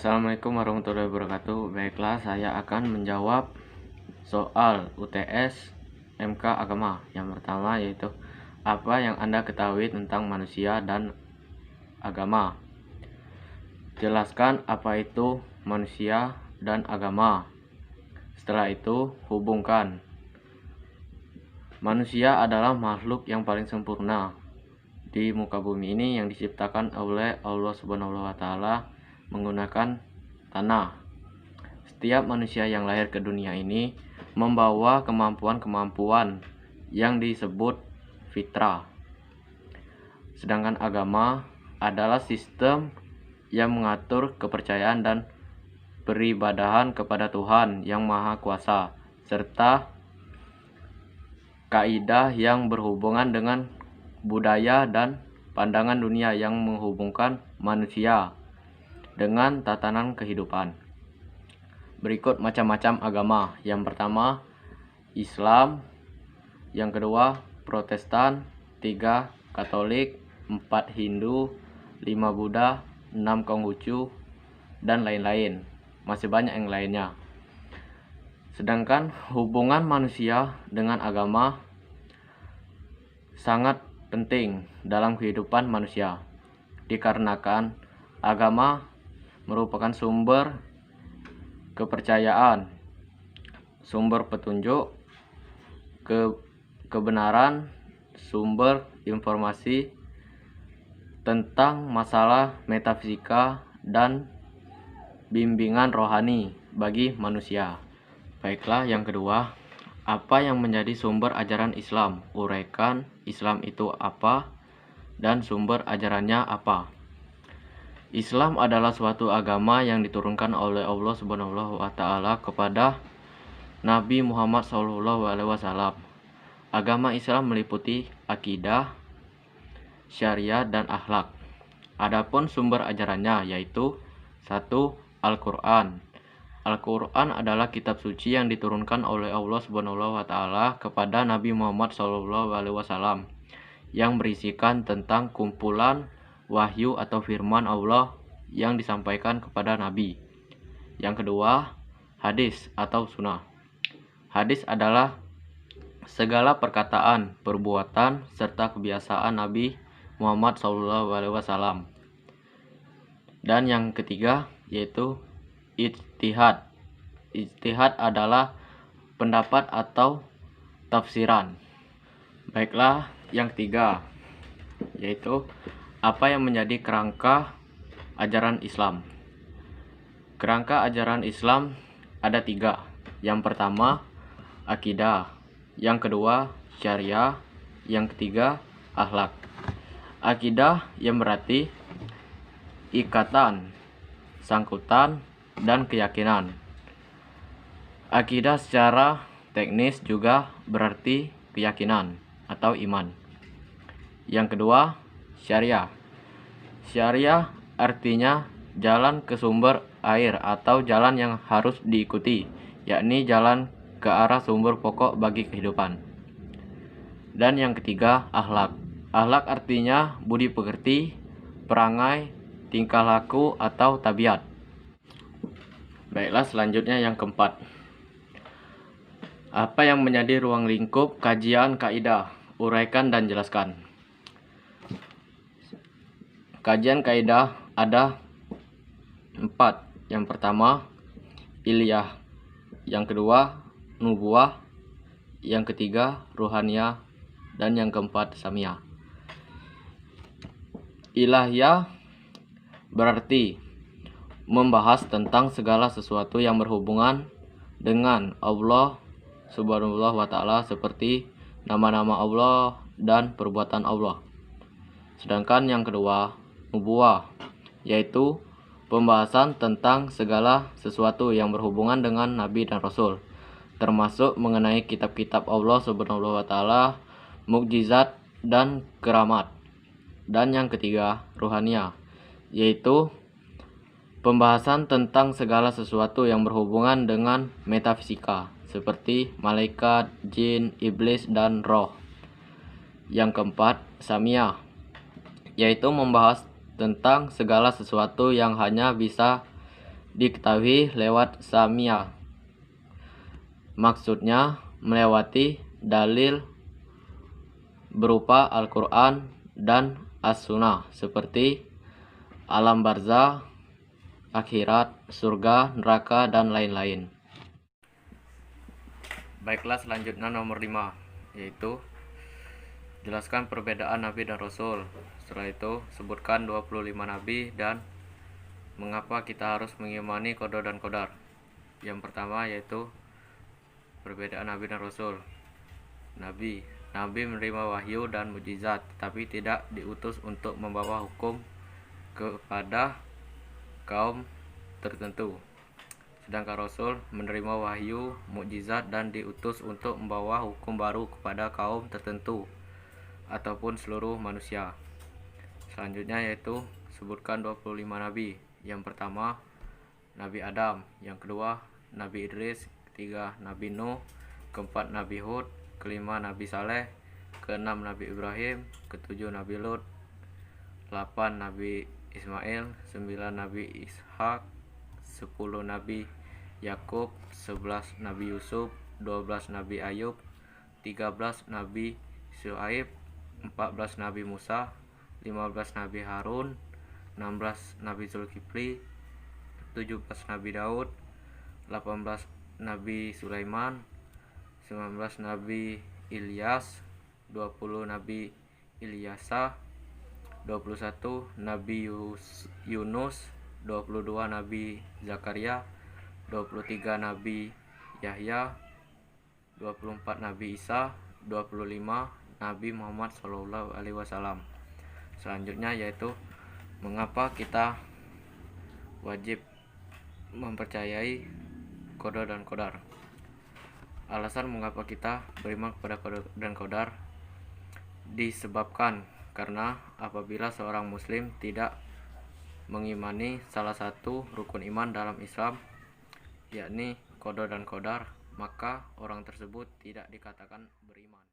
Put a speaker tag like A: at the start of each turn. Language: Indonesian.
A: Assalamualaikum warahmatullahi wabarakatuh. Baiklah, saya akan menjawab soal UTS MK Agama. Yang pertama yaitu apa yang Anda ketahui tentang manusia dan agama? Jelaskan apa itu manusia dan agama. Setelah itu, hubungkan. Manusia adalah makhluk yang paling sempurna di muka bumi ini yang diciptakan oleh Allah Subhanahu wa taala menggunakan tanah. Setiap manusia yang lahir ke dunia ini membawa kemampuan-kemampuan yang disebut fitrah. Sedangkan agama adalah sistem yang mengatur kepercayaan dan peribadahan kepada Tuhan yang Maha Kuasa, serta kaidah yang berhubungan dengan budaya dan pandangan dunia yang menghubungkan manusia dengan tatanan kehidupan. Berikut macam-macam agama. Yang pertama, Islam. Yang kedua, Protestan. 3, Katolik. 4, Hindu. 5, Buddha. 6, Konghucu. Dan lain-lain. Masih banyak yang lainnya. Sedangkan hubungan manusia dengan agama sangat penting dalam kehidupan manusia, dikarenakan agama merupakan sumber kepercayaan, sumber petunjuk, kebenaran, sumber informasi tentang masalah metafisika dan bimbingan rohani bagi manusia. Baiklah, yang kedua, apa yang menjadi sumber ajaran Islam? Uraikan Islam itu apa dan sumber ajarannya apa? Islam adalah suatu agama yang diturunkan oleh Allah Subhanahu wa taala kepada Nabi Muhammad SAW. Agama Islam meliputi akidah, syariat, dan akhlak. Adapun sumber ajarannya yaitu 1. Al-Qur'an. Al-Qur'an adalah kitab suci yang diturunkan oleh Allah Subhanahu wa taala kepada Nabi Muhammad SAW yang berisikan tentang kumpulan wahyu atau firman Allah yang disampaikan kepada Nabi. Yang kedua, hadis atau sunnah. Hadis adalah segala perkataan, perbuatan, serta kebiasaan Nabi Muhammad SAW. Dan yang ketiga yaitu ijtihad. Ijtihad adalah pendapat atau tafsiran. Baiklah, yang ketiga yaitu apa yang menjadi kerangka ajaran Islam? Kerangka ajaran Islam ada 3. Yang pertama, akidah. Yang kedua, syariah. Yang ketiga, akhlak. Akidah yang berarti ikatan, sangkutan, dan keyakinan. Akidah secara teknis juga berarti keyakinan atau iman. Yang kedua, syariah. Syariah artinya jalan ke sumber air atau jalan yang harus diikuti, yakni jalan ke arah sumber pokok bagi kehidupan. Dan yang ketiga, akhlak. Akhlak artinya budi pekerti, perangai, tingkah laku atau tabiat. Baiklah, selanjutnya yang keempat. Apa yang menjadi ruang lingkup kajian kaidah? Uraikan dan jelaskan. Kajian kaidah ada 4. Yang pertama, ilmiah. Yang kedua, nubuah. Yang ketiga, ruhaniyah. Dan yang keempat, samiyah. Ilahiyah berarti membahas tentang segala sesuatu yang berhubungan dengan Allah Subhanahu wa taala, seperti nama-nama Allah dan perbuatan Allah. Sedangkan yang kedua, nubuah, yaitu pembahasan tentang segala sesuatu yang berhubungan dengan Nabi dan Rasul, termasuk mengenai kitab-kitab Allah Subhanahu wa taala, mukjizat dan keramat. Dan yang ketiga, ruhaniyah, yaitu pembahasan tentang segala sesuatu yang berhubungan dengan metafisika, seperti malaikat, jin, iblis, dan roh. Yang keempat, samiyah, yaitu membahas tentang segala sesuatu yang hanya bisa diketahui lewat samia. Maksudnya melewati dalil berupa Al-Quran dan As-Sunnah seperti alam barzah, akhirat, surga, neraka, dan lain-lain. Baiklah, selanjutnya nomor 5, yaitu jelaskan perbedaan Nabi dan Rasul. Setelah itu sebutkan 25 Nabi dan mengapa kita harus mengimani qada dan qadar. Yang pertama yaitu perbedaan Nabi dan Rasul. Nabi menerima wahyu dan mukjizat, tapi tidak diutus untuk membawa hukum kepada kaum tertentu. Sedangkan Rasul menerima wahyu, mukjizat, dan diutus untuk membawa hukum baru kepada kaum tertentu ataupun seluruh manusia. Selanjutnya yaitu sebutkan 25 Nabi. Yang pertama Nabi Adam, yang kedua Nabi Idris, ketiga Nabi Nuh, keempat Nabi Hud, kelima Nabi Saleh, keenam Nabi Ibrahim, ketujuh Nabi Lut, 8 Nabi Ismail, 9 Nabi Ishak, 10 Nabi Yakub, 11 Nabi Yusuf, 12 Nabi Ayub, 13 Nabi Syuaib, 14 Nabi Musa, 15 Nabi Harun, 16 Nabi Zulkifli, 17 Nabi Daud, 18 Nabi Sulaiman, 19 Nabi Ilyas, 20 Nabi Ilyasa, 21 Nabi Yunus, 22 Nabi Zakaria, 23 Nabi Yahya, 24 Nabi Isa, 25 Nabi Muhammad SAW. Selanjutnya yaitu mengapa kita wajib mempercayai qada dan qadar. Alasan mengapa kita beriman kepada qada dan qadar disebabkan karena apabila seorang muslim tidak mengimani salah satu rukun iman dalam Islam, yakni qada dan qadar, maka orang tersebut tidak dikatakan beriman.